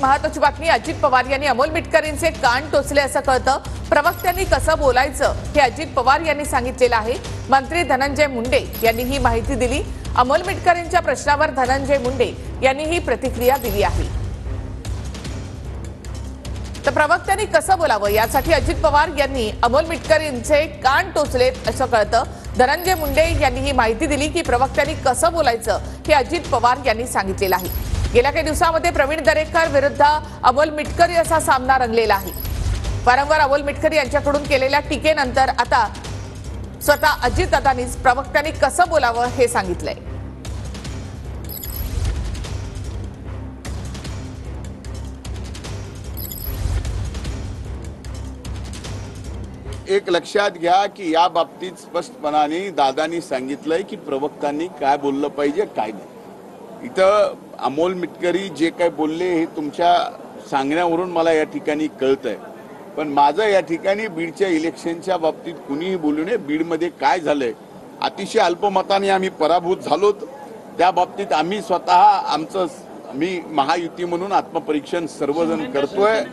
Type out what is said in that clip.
महत्त्वाची बातमी। अजित पवार यांनी अमोल मिटकरींचे कान टोचले असं कळतं। प्रवक्त्यांनी कसं बोलायचं हे अजित पवार यांनी सांगितलेलं आहे। मंत्री धनंजय मुंडे यांनी ही माहिती दिली। अमोल मिटकरींच्या प्रश्नावर धनंजय मुंडे यांनी ही प्रतिक्रिया दिली आहे। तर प्रवक्त्यांनी कसं बोलावं यासाठी अजित पवार यांनी अमोल मिटकरींचे कान टोचलेत असं कळतं। धनंजय मुंडे यांनी ही माहिती दिली की प्रवक्त्यांनी कसं बोलायचं हे अजित पवार यांनी सांगितलेलं आहे। गेल्या काही दिवसांमध्ये प्रवीण दरेकर विरुद्ध अमोल मिटकरी असा सामना रंगलेला आहे। वारंवार अमोल मिटकरी यांच्याकडून केलेल्या टीकेनंतर आता स्वतः अजितदादांनीच प्रवक्त्यांनी कसं बोलावं हे सांगितलंय। एक लक्षात घ्या की या बाबतीत स्पष्टपणाने दादांनी सांगितलंय की प्रवक्त्यांनी काय बोललं पाहिजे काय नाही। इथं अमोल मिटकरी जे काय बोलले हे तुमच्या सांगण्यावरून मला या ठिकाणी कळतंय, पण माझं या ठिकाणी बीडच्या इलेक्शनच्या बाबतीत कुणीही बोलू नये। बीडमध्ये काय झालंय, अतिशय अल्पमताने आम्ही पराभूत झालोत। त्या बाबतीत आम्ही स्वतः मी महायुती म्हणून आत्मपरीक्षण सर्वजण करतोय।